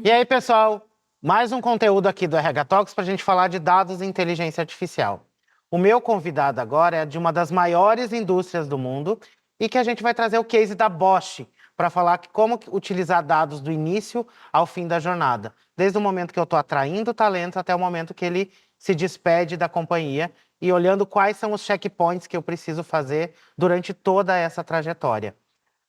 E aí, pessoal, mais um conteúdo aqui do RH Talks para a gente falar de dados e inteligência artificial. O meu convidado agora é de uma das maiores indústrias do mundo e que a gente vai trazer o case da Bosch para falar como utilizar dados do início ao fim da jornada. Desde o momento que eu estou atraindo talento até o momento que ele se despede da companhia e olhando quais são os checkpoints que eu preciso fazer durante toda essa trajetória.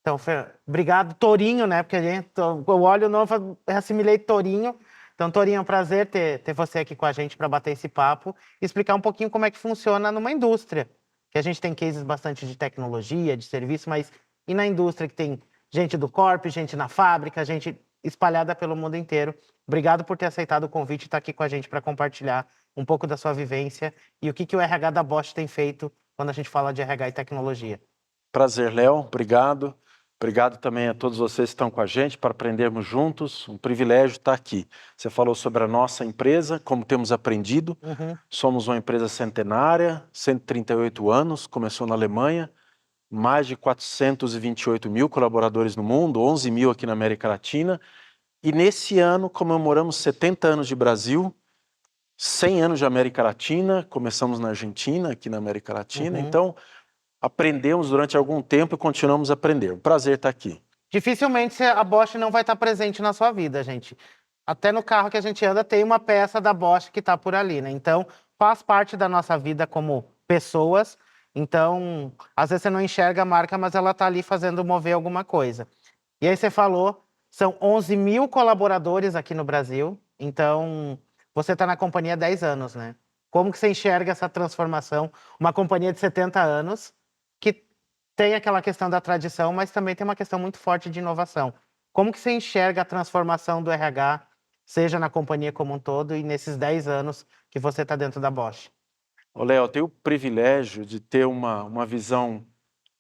Então, obrigado, Torinho, né? Porque eu olho o nome e assimilei Torinho. Então, Torinho, é um prazer ter você aqui com a gente para bater esse papo e explicar um pouquinho como é que funciona numa indústria. Que a gente tem cases bastante de tecnologia, de serviço, mas e na indústria que tem gente do corp, gente na fábrica, gente espalhada pelo mundo inteiro. Obrigado por ter aceitado o convite e estar aqui com a gente para compartilhar um pouco da sua vivência e o que o RH da Bosch tem feito quando a gente fala de RH e tecnologia. Prazer, Léo. Obrigado. Obrigado também a todos vocês que estão com a gente para aprendermos juntos. Um privilégio estar aqui. Você falou sobre a nossa empresa, como temos aprendido. Somos uma empresa centenária, 138 anos, começou na Alemanha, mais de 428 mil colaboradores no mundo, 11 mil aqui na América Latina. E nesse ano comemoramos 70 anos de Brasil, 100 anos de América Latina, começamos na Argentina, aqui na América Latina. Então, aprendemos durante algum tempo e continuamos a aprender. Um prazer estar aqui. Dificilmente a Bosch não vai estar presente na sua vida, gente. Até no carro que a gente anda tem uma peça da Bosch que está por ali, né? Então, faz parte da nossa vida como pessoas. Então, às vezes você não enxerga a marca, mas ela está ali fazendo mover alguma coisa. E aí você falou, são 11 mil colaboradores aqui no Brasil. Então, você está na companhia há 10 anos, né? Como que você enxerga essa transformação? Uma companhia de 70 anos que tem aquela questão da tradição, mas também tem uma questão muito forte de inovação. Como que você enxerga a transformação do RH, seja na companhia como um todo e nesses 10 anos que você está dentro da Bosch? Léo, eu tenho o privilégio de ter uma visão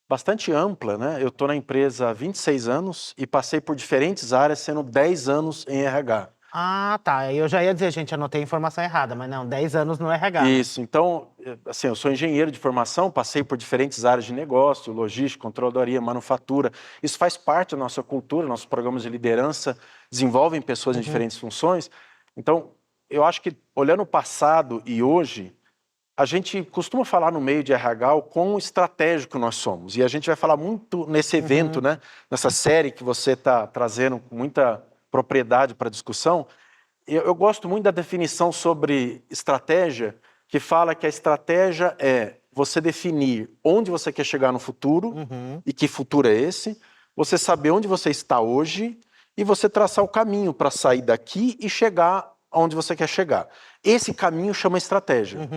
bastante ampla, né? Eu estou na empresa há 26 anos e passei por diferentes áreas, sendo 10 anos em RH. Ah, tá. Eu já ia dizer, gente, anotei a informação errada, mas não, 10 anos no RH. Isso, então, assim, eu sou engenheiro de formação, passei por diferentes áreas de negócio, logística, controladoria, manufatura. Isso faz parte da nossa cultura, nossos programas de liderança desenvolvem pessoas em diferentes funções. Então, eu acho que, olhando o passado e hoje, a gente costuma falar no meio de RH o quão estratégico nós somos. E a gente vai falar muito nesse evento, né? Nessa série que você está trazendo com muita propriedade para a discussão. Eu gosto muito da definição sobre estratégia, que fala que a estratégia é você definir onde você quer chegar no futuro e que futuro é esse, você saber onde você está hoje e você traçar o caminho para sair daqui e chegar onde você quer chegar. Esse caminho chama estratégia.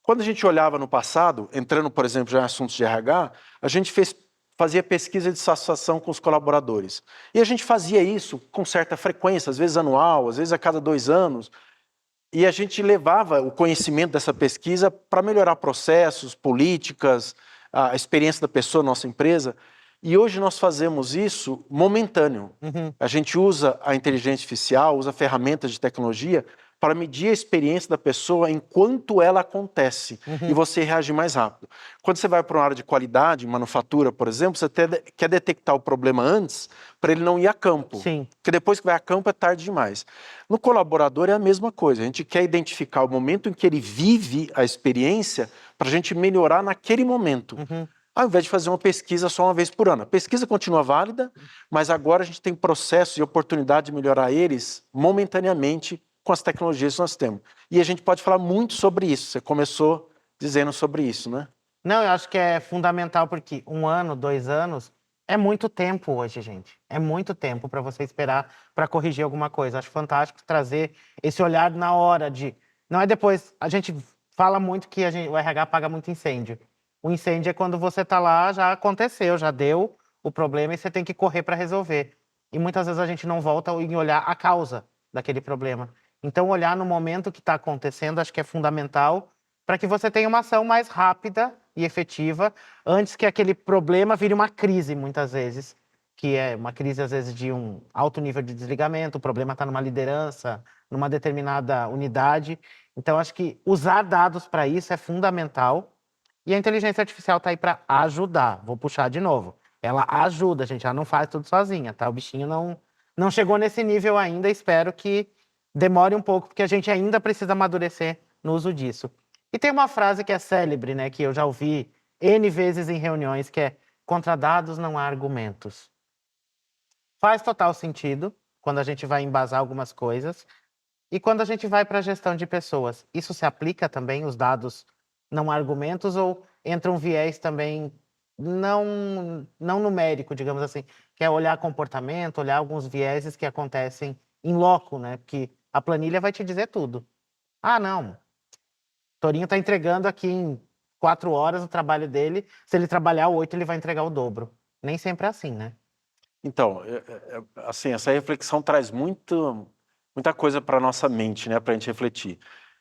Quando a gente olhava no passado, entrando, por exemplo, já em assuntos de RH, a gente fazia pesquisa de satisfação com os colaboradores. E a gente fazia isso com certa frequência, às vezes anual, às vezes a cada 2 anos. E a gente levava o conhecimento dessa pesquisa para melhorar processos, políticas, a experiência da pessoa, nossa empresa. E hoje nós fazemos isso momentâneo. A gente usa a inteligência artificial, usa ferramentas de tecnologia para medir a experiência da pessoa enquanto ela acontece e você reage mais rápido. Quando você vai para uma área de qualidade, manufatura, por exemplo, você quer detectar o problema antes para ele não ir a campo. Sim. Porque depois que vai a campo é tarde demais. No colaborador é a mesma coisa. A gente quer identificar o momento em que ele vive a experiência para a gente melhorar naquele momento. Ao invés de fazer uma pesquisa só uma vez por ano. A pesquisa continua válida, mas agora a gente tem processos e oportunidade de melhorar eles momentaneamente com as tecnologias que nós temos. E a gente pode falar muito sobre isso. Você começou dizendo sobre isso, né? Não, eu acho que é fundamental porque 1 ano, 2 anos é muito tempo hoje, gente. É muito tempo para você esperar para corrigir alguma coisa. Acho fantástico trazer esse olhar na hora de... Não é depois... A gente fala muito que o RH apaga muito incêndio. O incêndio é quando você está lá, já aconteceu, já deu o problema e você tem que correr para resolver. E muitas vezes a gente não volta em olhar a causa daquele problema. Então, olhar no momento que está acontecendo, acho que é fundamental para que você tenha uma ação mais rápida e efetiva, antes que aquele problema vire uma crise, muitas vezes, que é uma crise, às vezes, de um alto nível de desligamento, o problema está numa liderança, numa determinada unidade. Então, acho que usar dados para isso é fundamental. E a inteligência artificial está aí para ajudar. Vou puxar de novo. Ela ajuda, gente. Ela não faz tudo sozinha, tá? O bichinho não chegou nesse nível ainda, espero que demore um pouco, porque a gente ainda precisa amadurecer no uso disso. E tem uma frase que é célebre, né, que eu já ouvi N vezes em reuniões, que é: contra dados não há argumentos. Faz total sentido quando a gente vai embasar algumas coisas. E quando a gente vai para a gestão de pessoas, isso se aplica também, os dados não há argumentos, ou entra um viés também não numérico, digamos assim, que é olhar comportamento, olhar alguns vieses que acontecem em loco, né? Porque a planilha vai te dizer tudo. Ah, não, Torinho está entregando aqui em 4 horas o trabalho dele, se ele trabalhar 8, ele vai entregar o dobro. Nem sempre é assim, né? Então, assim, essa reflexão traz muita coisa para nossa mente, né, para a gente refletir.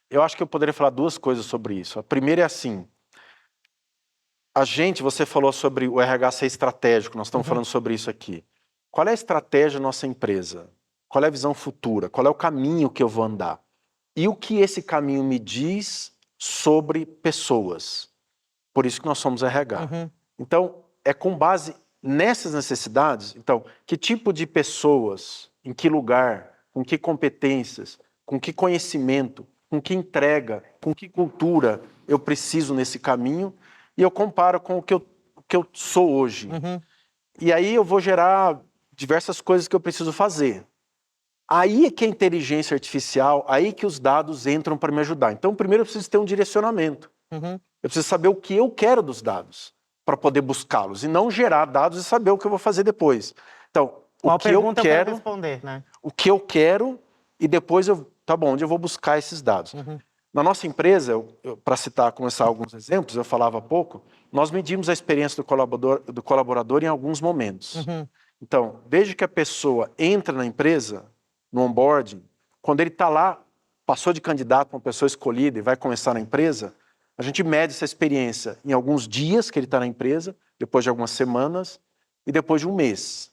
Eu acho que eu poderia falar duas coisas sobre isso. A primeira é assim, você falou sobre o RH ser estratégico, nós estamos falando sobre isso aqui. Qual é a estratégia da nossa empresa? Qual é a visão futura? Qual é o caminho que eu vou andar? E o que esse caminho me diz sobre pessoas? Por isso que nós somos RH. Então, é com base nessas necessidades, então, que tipo de pessoas, em que lugar, com que competências, com que conhecimento, com que entrega, com que cultura eu preciso nesse caminho, e eu comparo com o que eu sou hoje. E aí eu vou gerar diversas coisas que eu preciso fazer. Aí é que a inteligência artificial, aí que os dados entram para me ajudar. Então, primeiro eu preciso ter um direcionamento. Eu preciso saber o que eu quero dos dados para poder buscá-los e não gerar dados e saber o que eu vou fazer depois. Então, Qual o que eu pergunta eu quero, quero responder, né? o que eu quero e depois tá bom, onde eu vou buscar esses dados. Na nossa empresa, para começar alguns exemplos, eu falava há pouco, nós medimos a experiência do colaborador em alguns momentos. Então, desde que a pessoa entra na empresa, no onboarding, quando ele está lá, passou de candidato para uma pessoa escolhida e vai começar na empresa, a gente mede essa experiência em alguns dias que ele está na empresa, depois de algumas semanas e depois de um mês.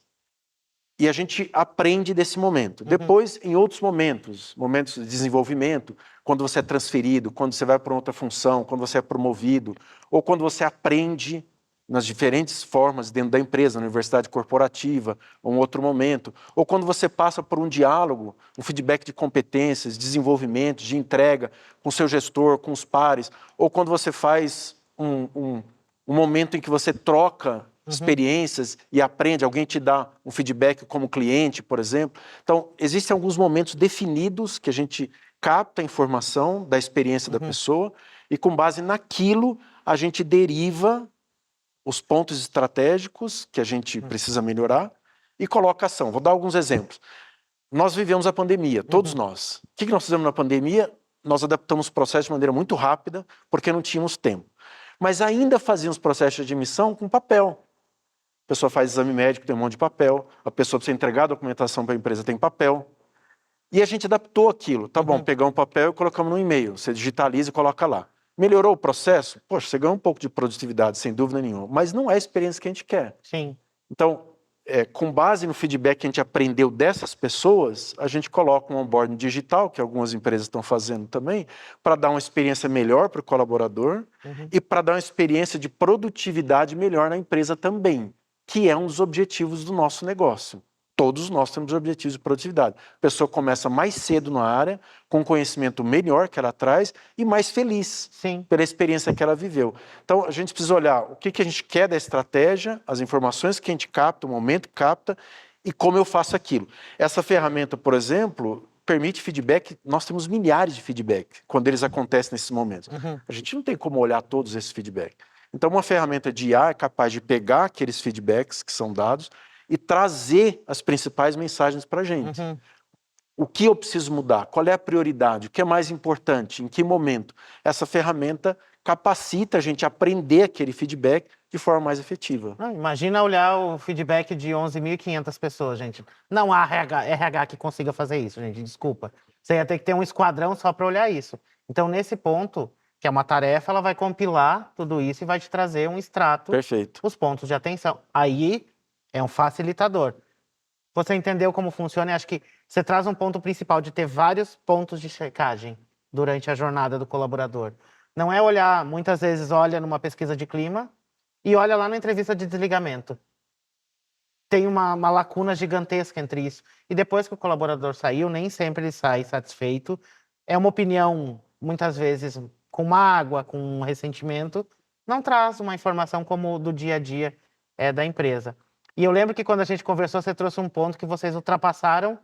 E a gente aprende desse momento. Depois, em outros momentos de desenvolvimento, quando você é transferido, quando você vai para outra função, quando você é promovido, ou quando você aprende nas diferentes formas dentro da empresa, na universidade corporativa, ou um outro momento, ou quando você passa por um diálogo, um feedback de competências, desenvolvimento, de entrega com o seu gestor, com os pares, ou quando você faz um momento em que você troca experiências e aprende, alguém te dá um feedback como cliente, por exemplo. Então, existem alguns momentos definidos que a gente capta a informação da experiência da pessoa e com base naquilo a gente deriva os pontos estratégicos que a gente precisa melhorar e coloca ação. Vou dar alguns exemplos. Nós vivemos a pandemia, todos nós. O que nós fizemos na pandemia? Nós adaptamos o processo de maneira muito rápida porque não tínhamos tempo. Mas ainda fazíamos processos de admissão com papel. A pessoa faz exame médico, tem um monte de papel. A pessoa precisa entregar a documentação para a empresa, tem papel. E a gente adaptou aquilo. Tá bom, pegamos um papel e colocamos no e-mail. Você digitaliza e coloca lá. Melhorou o processo? Poxa, você ganhou um pouco de produtividade, sem dúvida nenhuma. Mas não é a experiência que a gente quer. Sim. Então, com base no feedback que a gente aprendeu dessas pessoas, a gente coloca um onboarding digital, que algumas empresas estão fazendo também, para dar uma experiência melhor para o colaborador e para dar uma experiência de produtividade melhor na empresa também, que é um dos objetivos do nosso negócio. Todos nós temos objetivos de produtividade. A pessoa começa mais cedo na área, com conhecimento melhor que ela traz e mais feliz pela experiência que ela viveu. Então, a gente precisa olhar o que a gente quer da estratégia, as informações que a gente capta, o momento que capta e como eu faço aquilo. Essa ferramenta, por exemplo, permite feedback. Nós temos milhares de feedback quando eles acontecem nesses momentos. A gente não tem como olhar todos esses feedbacks. Então, uma ferramenta de IA é capaz de pegar aqueles feedbacks que são dados e trazer as principais mensagens para a gente. O que eu preciso mudar? Qual é a prioridade? O que é mais importante? Em que momento? Essa ferramenta capacita a gente a aprender aquele feedback de forma mais efetiva. Imagina olhar o feedback de 11.500 pessoas, gente. Não há RH que consiga fazer isso, gente, desculpa. Você ia ter que ter um esquadrão só para olhar isso. Então, nesse ponto, que é uma tarefa, ela vai compilar tudo isso e vai te trazer um extrato, Perfeito. os pontos de atenção. Aí é um facilitador. Você entendeu como funciona? E acho que você traz um ponto principal de ter vários pontos de checagem durante a jornada do colaborador. Não é olhar, muitas vezes olha numa pesquisa de clima e olha lá na entrevista de desligamento. tem uma lacuna gigantesca entre isso. E depois que o colaborador saiu, nem sempre ele sai satisfeito. É uma opinião, muitas vezes, com mágoa, com ressentimento, não traz uma informação como do dia a dia da empresa. E eu lembro que quando a gente conversou, você trouxe um ponto que vocês ultrapassaram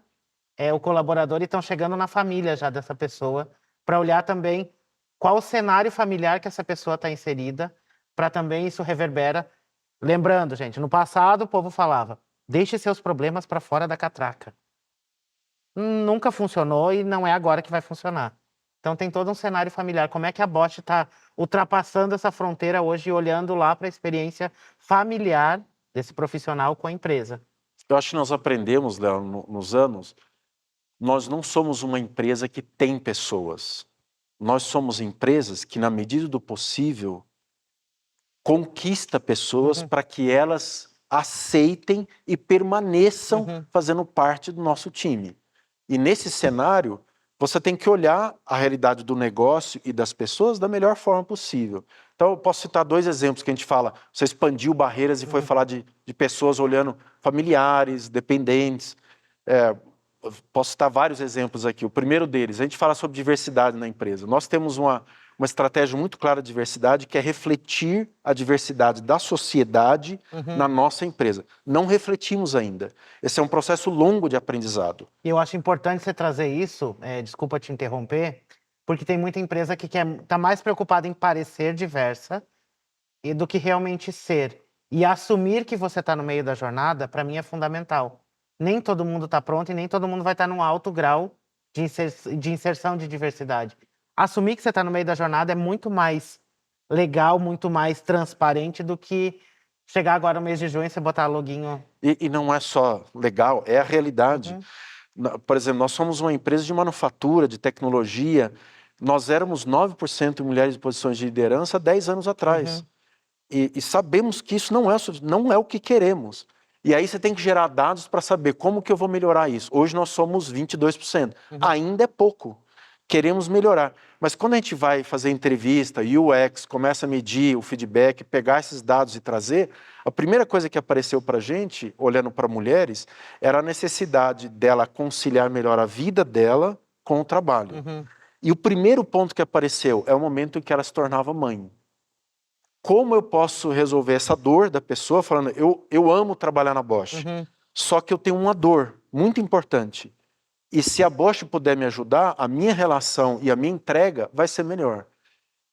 o colaborador e estão chegando na família já dessa pessoa, para olhar também qual o cenário familiar que essa pessoa está inserida, para também isso reverbera. Lembrando, gente, no passado o povo falava, deixe seus problemas para fora da catraca. Nunca funcionou e não é agora que vai funcionar. Então tem todo um cenário familiar. Como é que a Bosch está ultrapassando essa fronteira hoje e olhando lá para a experiência familiar desse profissional com a empresa? Eu acho que nós aprendemos, Léo, nos anos, nós não somos uma empresa que tem pessoas. Nós somos empresas que, na medida do possível, conquista pessoas para que elas aceitem e permaneçam fazendo parte do nosso time. E nesse cenário, você tem que olhar a realidade do negócio e das pessoas da melhor forma possível. Então, eu posso citar 2 exemplos que a gente fala. Você expandiu barreiras e foi falar de pessoas olhando familiares, dependentes. Posso citar vários exemplos aqui. O primeiro deles, a gente fala sobre diversidade na empresa. Nós temos uma estratégia muito clara de diversidade, que é refletir a diversidade da sociedade na nossa empresa. Não refletimos ainda. Esse é um processo longo de aprendizado. E eu acho importante você trazer isso, desculpa te interromper, porque tem muita empresa que está mais preocupada em parecer diversa do que realmente ser. E assumir que você está no meio da jornada, para mim, é fundamental. Nem todo mundo está pronto e nem todo mundo vai estar num alto grau de inserção de diversidade. Assumir que você está no meio da jornada é muito mais legal, muito mais transparente do que chegar agora no mês de junho e você botar loginho. E não é só legal, é a realidade. Por exemplo, nós somos uma empresa de manufatura, de tecnologia. Nós éramos 9% mulheres em posições de liderança há 10 anos atrás. E sabemos que isso não é o que queremos. E aí você tem que gerar dados para saber como que eu vou melhorar isso. Hoje nós somos 22%. Ainda é pouco. Queremos melhorar. Mas quando a gente vai fazer entrevista, UX, começa a medir o feedback, pegar esses dados e trazer, a primeira coisa que apareceu para a gente, olhando para mulheres, era a necessidade dela conciliar melhor a vida dela com o trabalho. E o primeiro ponto que apareceu é o momento em que ela se tornava mãe. Como eu posso resolver essa dor da pessoa falando, eu amo trabalhar na Bosch, só que eu tenho uma dor muito importante. E se a Bosch puder me ajudar, a minha relação e a minha entrega vai ser melhor.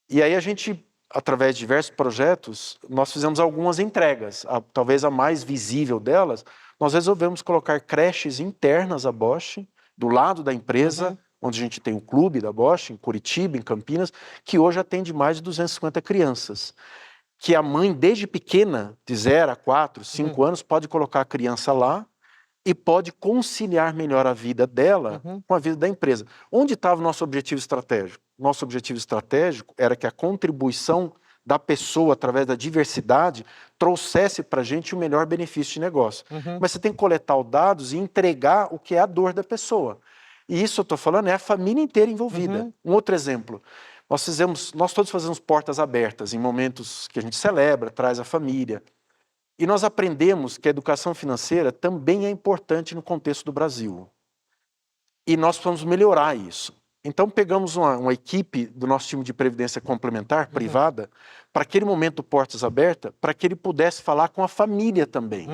E aí a gente, através de diversos projetos, nós fizemos algumas entregas. Talvez a mais visível delas, nós resolvemos colocar creches internas à Bosch, do lado da empresa, onde a gente tem o clube da Bosch, em Curitiba, em Campinas, que hoje atende mais de 250 crianças. Que a mãe, desde pequena, de 0 a 4, 5 anos, pode colocar a criança lá e pode conciliar melhor a vida dela com a vida da empresa. Onde estava o nosso objetivo estratégico? Nosso objetivo estratégico era que a contribuição da pessoa, através da diversidade, trouxesse para a gente o melhor benefício de negócio. Mas você tem que coletar os dados e entregar o que é a dor da pessoa. E isso eu estou falando é a família inteira envolvida. Um outro exemplo. Nós todos fazemos portas abertas em momentos que a gente celebra, traz a família. E nós aprendemos que a educação financeira também é importante no contexto do Brasil. E nós precisamos melhorar isso. Então pegamos uma equipe do nosso time de previdência complementar, privada, para aquele momento portas abertas, para que ele pudesse falar com a família também.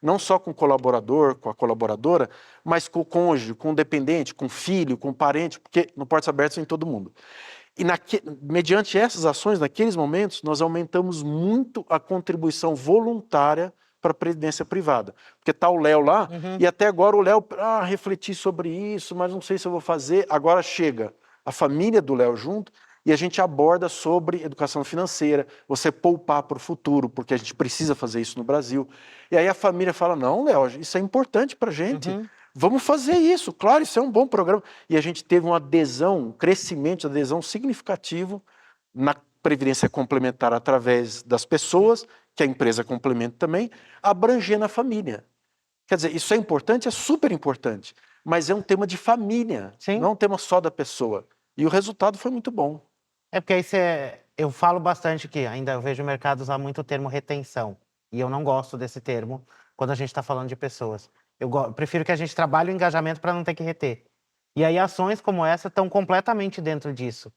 Não só com o colaborador, com a colaboradora, mas com o cônjuge, com o dependente, com o filho, com o parente, porque no portas abertas tem todo mundo. E mediante essas ações, naqueles momentos, nós aumentamos muito a contribuição voluntária para a previdência privada. Porque está o Léo lá, e até agora o Léo, refleti sobre isso, mas não sei se eu vou fazer. Agora chega a família do Léo junto, e a gente aborda sobre educação financeira, você poupar para o futuro, porque a gente precisa fazer isso no Brasil. E aí a família fala, não, Léo, isso é importante para a gente. Vamos fazer isso, claro, isso é um bom programa. E a gente teve uma adesão, um crescimento de adesão significativo na previdência complementar através das pessoas, que a empresa complementa também, abrangendo a família. Quer dizer, isso é importante, é super importante, mas é um tema de família, não é um tema só da pessoa. E o resultado foi muito bom. É porque aí eu falo bastante que ainda eu vejo o mercado usar muito o termo retenção. E eu não gosto desse termo quando a gente está falando de pessoas. Eu prefiro que a gente trabalhe o engajamento para não ter que reter. E aí ações como essa estão completamente dentro disso.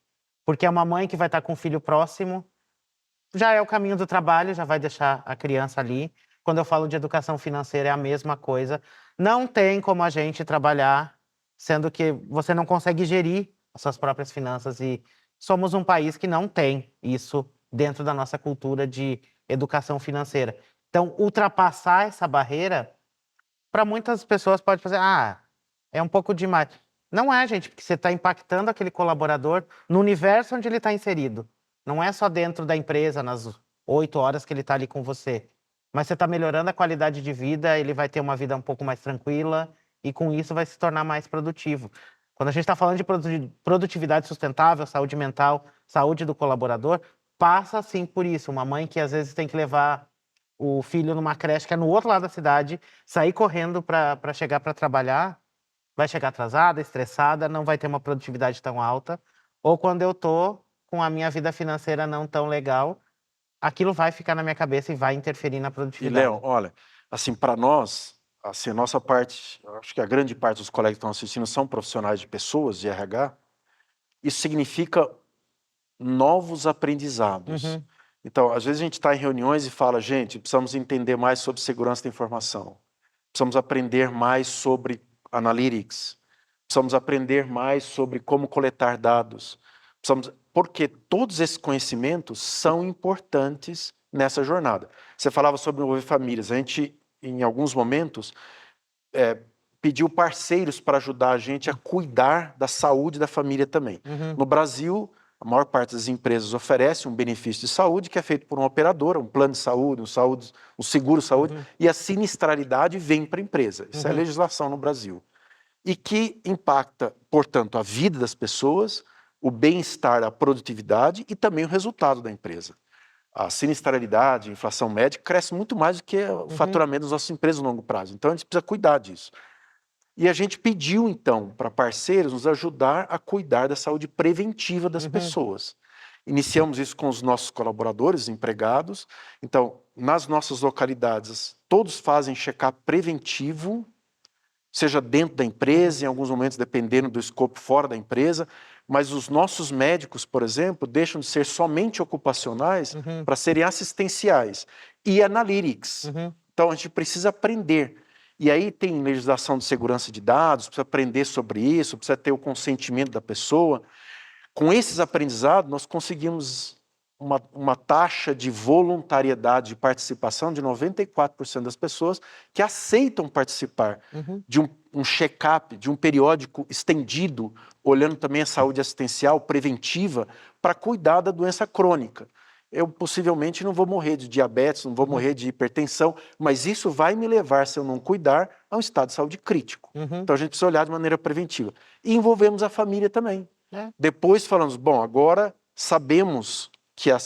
Porque é uma mãe que vai estar com um filho próximo, já é o caminho do trabalho, já vai deixar a criança ali. Quando eu falo de educação financeira, é a mesma coisa. Não tem como a gente trabalhar, sendo que você não consegue gerir as suas próprias finanças. E somos um país que não tem isso dentro da nossa cultura de educação financeira. Então, ultrapassar essa barreira, para muitas pessoas pode fazer, é um pouco demais. Não é, gente, porque você está impactando aquele colaborador no universo onde ele está inserido. Não é só dentro da empresa, nas 8 horas que ele está ali com você. Mas você está melhorando a qualidade de vida, ele vai ter uma vida um pouco mais tranquila e com isso vai se tornar mais produtivo. Quando a gente está falando de produtividade sustentável, saúde mental, saúde do colaborador, passa sim por isso. Uma mãe que às vezes tem que levar o filho numa creche que é no outro lado da cidade, sair correndo para chegar para trabalhar, vai chegar atrasada, estressada, não vai ter uma produtividade tão alta. Ou quando eu tô com a minha vida financeira não tão legal, aquilo vai ficar na minha cabeça e vai interferir na E, produtividade. Léo, olha, assim, para nós, assim, a nossa parte, acho que a grande parte dos colegas que estão assistindo são profissionais de pessoas, de RH, isso significa novos aprendizados. Então, às vezes a gente está em reuniões e fala, gente, precisamos entender mais sobre segurança da informação, precisamos aprender mais sobre analytics, precisamos aprender mais sobre como coletar dados, porque todos esses conhecimentos são importantes nessa jornada. Você falava sobre envolver famílias, a gente, em alguns momentos, pediu parceiros para ajudar a gente a cuidar da saúde da família também. No Brasil, a maior parte das empresas oferece um benefício de saúde que é feito por uma operadora, um plano de saúde, um seguro-saúde, e a sinistralidade vem para a empresa. Isso é legislação no Brasil. E que impacta, portanto, a vida das pessoas, o bem-estar, a produtividade e também o resultado da empresa. A sinistralidade, a inflação média, cresce muito mais do que o faturamento das nossas empresas no longo prazo. Então, a gente precisa cuidar disso. E a gente pediu, então, para parceiros nos ajudar a cuidar da saúde preventiva das pessoas. Iniciamos isso com os nossos colaboradores, empregados. Então, nas nossas localidades, todos fazem check-up preventivo, seja dentro da empresa, em alguns momentos dependendo do escopo fora da empresa, mas os nossos médicos, por exemplo, deixam de ser somente ocupacionais para serem assistenciais e analytics. Então, a gente precisa aprender. E aí tem legislação de segurança de dados, precisa aprender sobre isso, precisa ter o consentimento da pessoa. Com esses aprendizados, nós conseguimos uma taxa de voluntariedade de participação de 94% das pessoas que aceitam participar de um check-up, de um periódico estendido, olhando também a saúde assistencial preventiva para cuidar da doença crônica. Eu possivelmente não vou morrer de diabetes, não vou morrer de hipertensão, mas isso vai me levar, se eu não cuidar, a um estado de saúde crítico. Então a gente precisa olhar de maneira preventiva. E envolvemos a família também. Depois falamos, bom, agora sabemos que a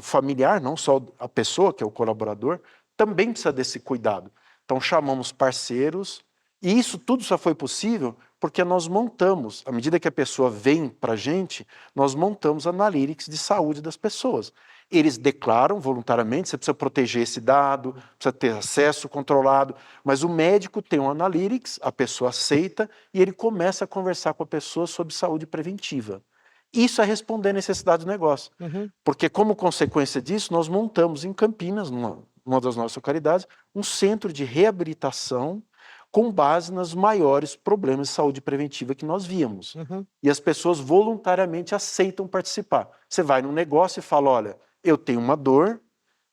familiar, não só a pessoa, que é o colaborador, também precisa desse cuidado. Então chamamos parceiros, e isso tudo só foi possível porque nós montamos, à medida que a pessoa vem para a gente, nós montamos analytics de saúde das pessoas. Eles declaram voluntariamente, você precisa proteger esse dado, precisa ter acesso controlado, mas o médico tem um analytics, a pessoa aceita e ele começa a conversar com a pessoa sobre saúde preventiva. Isso é responder à necessidade do negócio. Porque, como consequência disso, nós montamos em Campinas, numa das nossas localidades, um centro de reabilitação com base nos maiores problemas de saúde preventiva que nós víamos. E as pessoas voluntariamente aceitam participar. Você vai num negócio e fala, olha, eu tenho uma dor,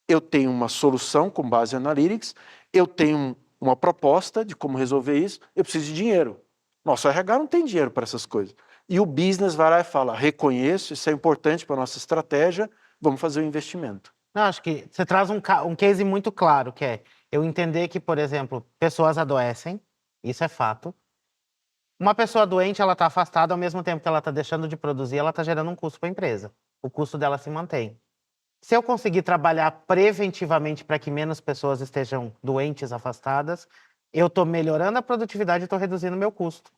eu tenho uma solução com base em analytics, eu tenho uma proposta de como resolver isso, eu preciso de dinheiro. Nosso RH não tem dinheiro para essas coisas. E o business vai lá e fala, reconheço, isso é importante para a nossa estratégia, vamos fazer o investimento. Não, acho que você traz um case muito claro, que é eu entender que, por exemplo, pessoas adoecem, isso é fato. Uma pessoa doente, ela está afastada, ao mesmo tempo que ela está deixando de produzir, ela está gerando um custo para a empresa. O custo dela se mantém. Se eu conseguir trabalhar preventivamente para que menos pessoas estejam doentes, afastadas, eu estou melhorando a produtividade e estou reduzindo o meu custo.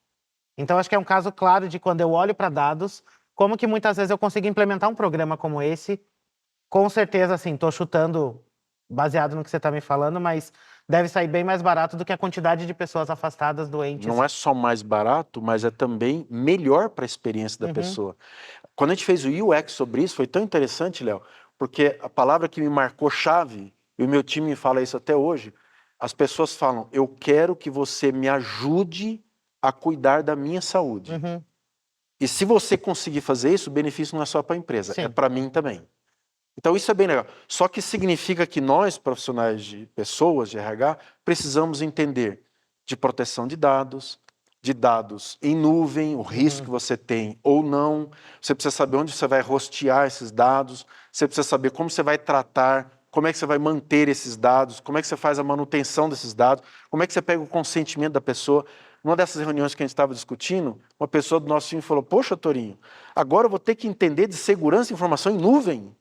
Então, acho que é um caso claro de quando eu olho para dados, como que muitas vezes eu consigo implementar um programa como esse. Com certeza, assim, estou chutando baseado no que você está me falando, mas deve sair bem mais barato do que a quantidade de pessoas afastadas, doentes. Não é só mais barato, mas é também melhor para a experiência da pessoa. Quando a gente fez o UX sobre isso, foi tão interessante, Léo, porque a palavra que me marcou chave, e o meu time me fala isso até hoje, as pessoas falam, eu quero que você me ajude a cuidar da minha saúde. E se você conseguir fazer isso, o benefício não é só para a empresa, Sim. é para mim também. Então isso é bem legal. Só que significa que nós, profissionais de pessoas, de RH, precisamos entender de proteção de dados em nuvem, o risco que você tem ou não. Você precisa saber onde você vai hostear esses dados, você precisa saber como você vai tratar, como é que você vai manter esses dados, como é que você faz a manutenção desses dados, como é que você pega o consentimento da pessoa. Numa dessas reuniões que a gente estava discutindo, uma pessoa do nosso time falou, poxa, Torinho, agora eu vou ter que entender de segurança e informação em nuvem.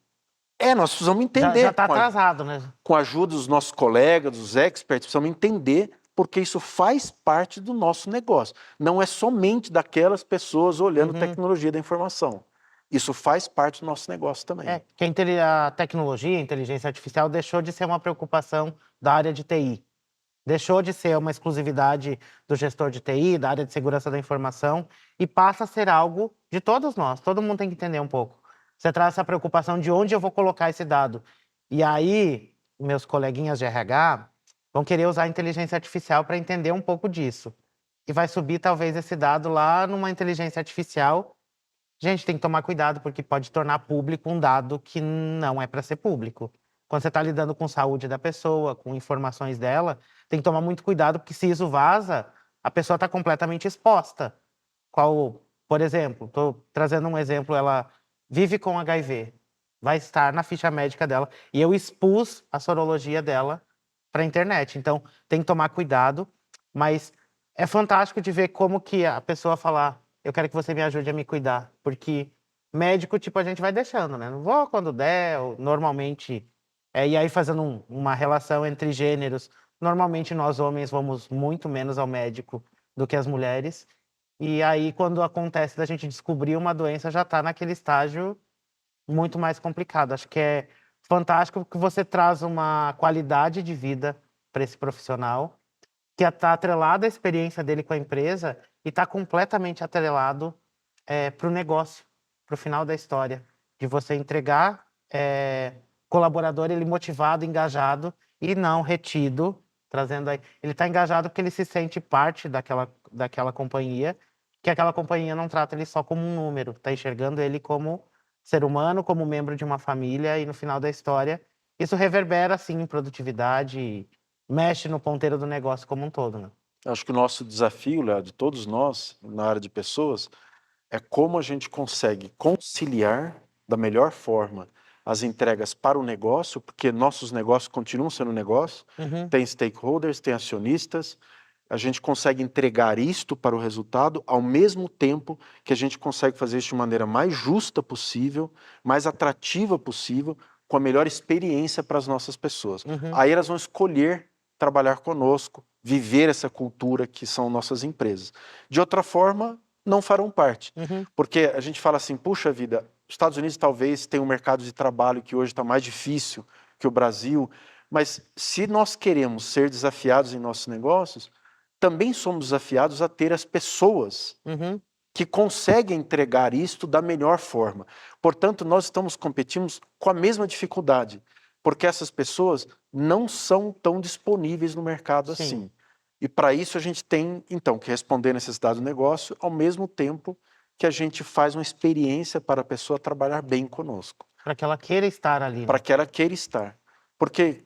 Nós precisamos entender. Já está atrasado, né? Com a ajuda dos nossos colegas, dos experts, precisamos entender porque isso faz parte do nosso negócio. Não é somente daquelas pessoas olhando tecnologia da informação. Isso faz parte do nosso negócio também. Que a tecnologia, a inteligência artificial deixou de ser uma preocupação da área de TI. Deixou de ser uma exclusividade do gestor de TI, da área de segurança da informação, e passa a ser algo de todos nós. Todo mundo tem que entender um pouco. Você traz essa preocupação de onde eu vou colocar esse dado. E aí, meus coleguinhas de RH vão querer usar a inteligência artificial para entender um pouco disso. E vai subir, talvez, esse dado lá numa inteligência artificial. Gente, tem que tomar cuidado, porque pode tornar público um dado que não é para ser público. Quando você está lidando com saúde da pessoa, com informações dela, tem que tomar muito cuidado, porque se isso vaza, a pessoa está completamente exposta. Por exemplo, estou trazendo um exemplo, ela vive com HIV, vai estar na ficha médica dela, e eu expus a sorologia dela para a internet. Então, tem que tomar cuidado, mas é fantástico de ver como que a pessoa falar, eu quero que você me ajude a me cuidar, porque médico, tipo, a gente vai deixando, né? Não vou quando der, ou normalmente... e aí, fazendo uma relação entre gêneros, normalmente nós homens vamos muito menos ao médico do que as mulheres. E aí, quando acontece da gente descobrir uma doença, já está naquele estágio muito mais complicado. Acho que é fantástico que você traz uma qualidade de vida para esse profissional, que está atrelado à experiência dele com a empresa e está completamente atrelado para o negócio, para o final da história, de você entregar colaborador ele motivado, engajado e não retido, trazendo aí. Ele está engajado porque ele se sente parte daquela companhia, que aquela companhia não trata ele só como um número, está enxergando ele como ser humano, como membro de uma família, e no final da história isso reverbera assim em produtividade, mexe no ponteiro do negócio como um todo, né? Acho que o nosso desafio, Léo, de todos nós, na área de pessoas, é como a gente consegue conciliar da melhor forma as entregas para o negócio, porque nossos negócios continuam sendo negócio, tem stakeholders, tem acionistas, a gente consegue entregar isto para o resultado ao mesmo tempo que a gente consegue fazer isso de maneira mais justa possível, mais atrativa possível, com a melhor experiência para as nossas pessoas. Aí elas vão escolher trabalhar conosco, viver essa cultura que são nossas empresas. De outra forma, não farão parte. Porque a gente fala assim, puxa vida, os Estados Unidos talvez tenham um mercado de trabalho que hoje está mais difícil que o Brasil, mas se nós queremos ser desafiados em nossos negócios, também somos desafiados a ter as pessoas que conseguem entregar isto da melhor forma. Portanto, nós estamos competindo com a mesma dificuldade, porque essas pessoas não são tão disponíveis no mercado assim. E para isso a gente tem, então, que responder a necessidade do negócio, ao mesmo tempo que a gente faz uma experiência para a pessoa trabalhar bem conosco. Para que ela queira estar ali. Para que ela queira estar. Porque,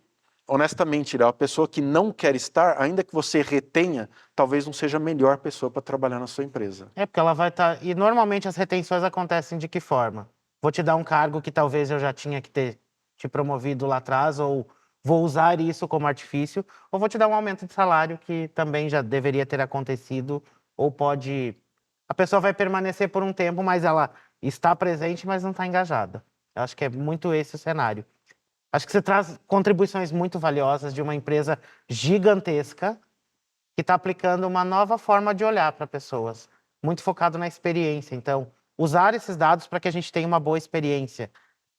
honestamente, a pessoa que não quer estar, ainda que você retenha, talvez não seja a melhor pessoa para trabalhar na sua empresa. Porque ela vai estar... E normalmente as retenções acontecem de que forma? Vou te dar um cargo que talvez eu já tinha que ter te promovido lá atrás, ou vou usar isso como artifício, ou vou te dar um aumento de salário que também já deveria ter acontecido, ou pode... A pessoa vai permanecer por um tempo, mas ela está presente, mas não está engajada. Eu acho que é muito esse o cenário. Acho que você traz contribuições muito valiosas de uma empresa gigantesca que está aplicando uma nova forma de olhar para pessoas, muito focado na experiência. Então, usar esses dados para que a gente tenha uma boa experiência.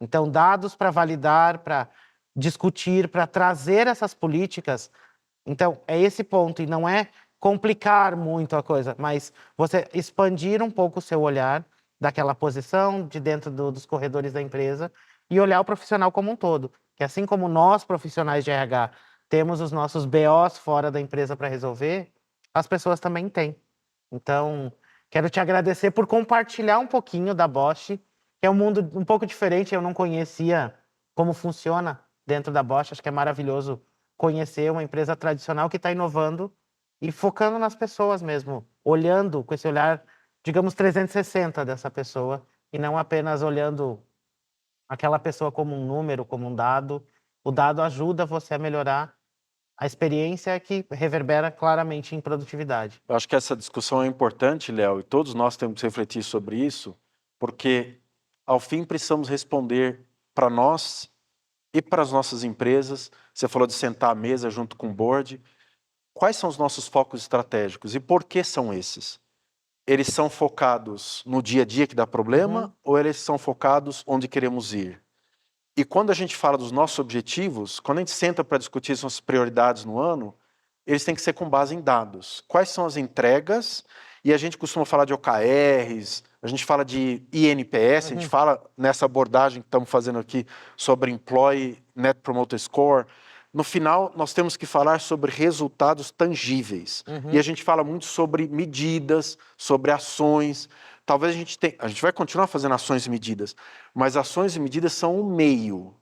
Então, dados para validar, para discutir, para trazer essas políticas. Então, é esse ponto, e não é complicar muito a coisa, mas você expandir um pouco o seu olhar daquela posição, de dentro dos corredores da empresa, e olhar o profissional como um todo. Que assim como nós, profissionais de RH, temos os nossos BOs fora da empresa para resolver, as pessoas também têm. Então, quero te agradecer por compartilhar um pouquinho da Bosch, que é um mundo um pouco diferente, eu não conhecia como funciona dentro da Bosch, acho que é maravilhoso conhecer uma empresa tradicional que está inovando e focando nas pessoas mesmo, olhando com esse olhar, digamos, 360 dessa pessoa, e não apenas olhando aquela pessoa como um número, como um dado. O dado ajuda você a melhorar a experiência que reverbera claramente em produtividade. Eu acho que essa discussão é importante, Léo, e todos nós temos que refletir sobre isso, porque ao fim precisamos responder para nós e para as nossas empresas. Você falou de sentar à mesa junto com o board. Quais são os nossos focos estratégicos e por que são esses? Eles são focados no dia a dia que dá problema ou eles são focados onde queremos ir? E quando a gente fala dos nossos objetivos, quando a gente senta para discutir as nossas prioridades no ano, eles têm que ser com base em dados. Quais são as entregas? E a gente costuma falar de OKRs, a gente fala de INPS, a gente fala nessa abordagem que estamos fazendo aqui sobre Employee Net Promoter Score. No final, nós temos que falar sobre resultados tangíveis. E a gente fala muito sobre medidas, sobre ações. Talvez a gente vai continuar fazendo ações e medidas, mas ações e medidas são um meio.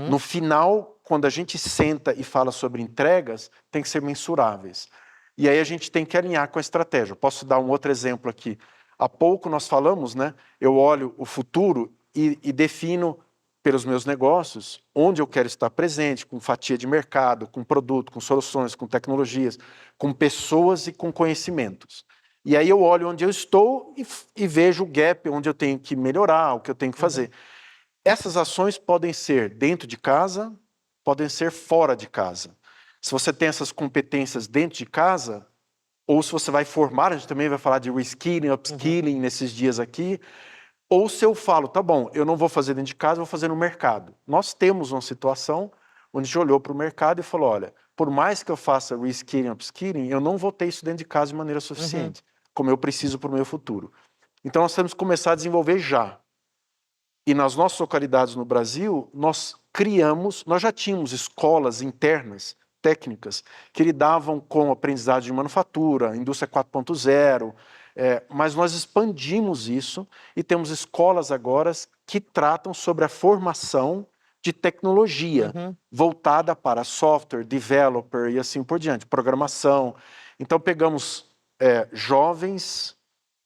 No final, quando a gente senta e fala sobre entregas, tem que ser mensuráveis. E aí a gente tem que alinhar com a estratégia. Eu posso dar um outro exemplo aqui. Há pouco nós falamos, né? Eu olho o futuro e defino pelos meus negócios onde eu quero estar presente, com fatia de mercado, com produto, com soluções, com tecnologias, com pessoas e com conhecimentos. E aí eu olho onde eu estou e vejo o gap, onde eu tenho que melhorar, o que eu tenho que fazer. Essas ações podem ser dentro de casa, podem ser fora de casa. Se você tem essas competências dentro de casa, ou se você vai formar, a gente também vai falar de reskilling, upskilling nesses dias aqui, ou se eu falo, tá bom, eu não vou fazer dentro de casa, vou fazer no mercado. Nós temos uma situação onde a gente olhou para o mercado e falou, olha, por mais que eu faça reskilling, upskilling, eu não vou ter isso dentro de casa de maneira suficiente, como eu preciso para o meu futuro. Então nós temos que começar a desenvolver já. E nas nossas localidades no Brasil, nós já tínhamos escolas internas, técnicas, que lidavam com aprendizagem de manufatura, indústria 4.0, mas nós expandimos isso e temos escolas agora que tratam sobre a formação de tecnologia, voltada para software, developer e assim por diante, programação. Então pegamos jovens,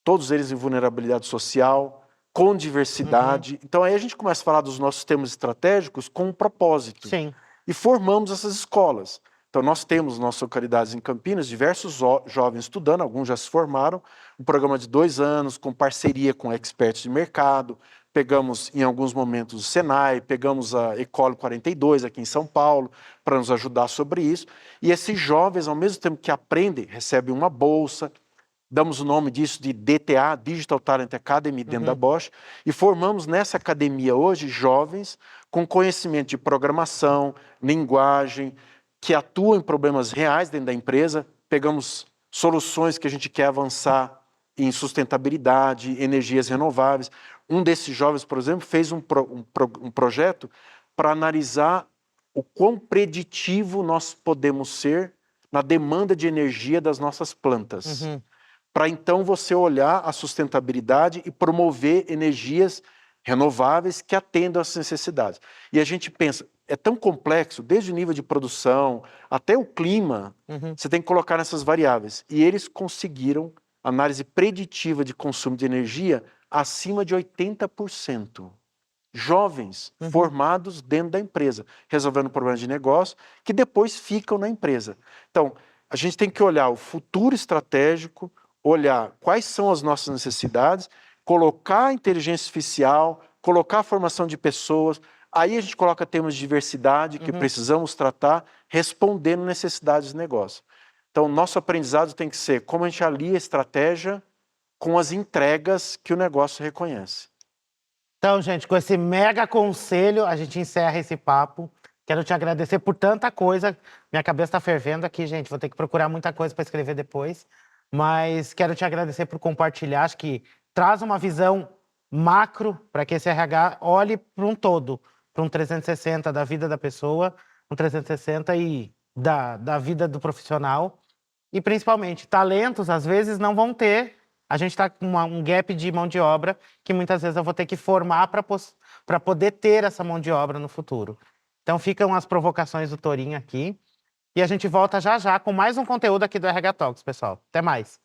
todos eles em vulnerabilidade social, com diversidade. Então aí a gente começa a falar dos nossos temas estratégicos com um propósito. Sim. E formamos essas escolas. Então nós temos nas nossas localidades em Campinas diversos jovens estudando, alguns já se formaram, um programa de 2 anos com parceria com experts de mercado, pegamos em alguns momentos o Senai, pegamos a Ecole 42 aqui em São Paulo para nos ajudar sobre isso, e esses jovens ao mesmo tempo que aprendem, recebem uma bolsa, damos o nome disso de DTA, Digital Talent Academy, dentro da Bosch, e formamos nessa academia hoje jovens com conhecimento de programação, linguagem, que atuam em problemas reais dentro da empresa. Pegamos soluções que a gente quer avançar em sustentabilidade, energias renováveis. Um desses jovens, por exemplo, fez um projeto para analisar o quão preditivo nós podemos ser na demanda de energia das nossas plantas. Para então você olhar a sustentabilidade e promover energias renováveis que atendam às necessidades. E a gente pensa, é tão complexo, desde o nível de produção até o clima, você tem que colocar nessas variáveis. E eles conseguiram análise preditiva de consumo de energia acima de 80%. Jovens formados dentro da empresa, resolvendo problemas de negócio que depois ficam na empresa. Então, a gente tem que olhar o futuro estratégico, olhar quais são as nossas necessidades, colocar a inteligência artificial, colocar a formação de pessoas, aí a gente coloca temas de diversidade que precisamos tratar, respondendo necessidades de negócio. Então, nosso aprendizado tem que ser como a gente alia a estratégia com as entregas que o negócio reconhece. Então, gente, com esse mega conselho, a gente encerra esse papo. Quero te agradecer por tanta coisa. Minha cabeça está fervendo aqui, gente. Vou ter que procurar muita coisa para escrever depois. Mas quero te agradecer por compartilhar. Acho que traz uma visão macro para que esse RH olhe para um todo, para um 360 da vida da pessoa, um 360 da vida do profissional. E principalmente, talentos às vezes não vão ter. A gente está com um gap de mão de obra que muitas vezes eu vou ter que formar para poder ter essa mão de obra no futuro. Então ficam as provocações do Torinho aqui. E a gente volta já já com mais um conteúdo aqui do RH Talks, pessoal. Até mais.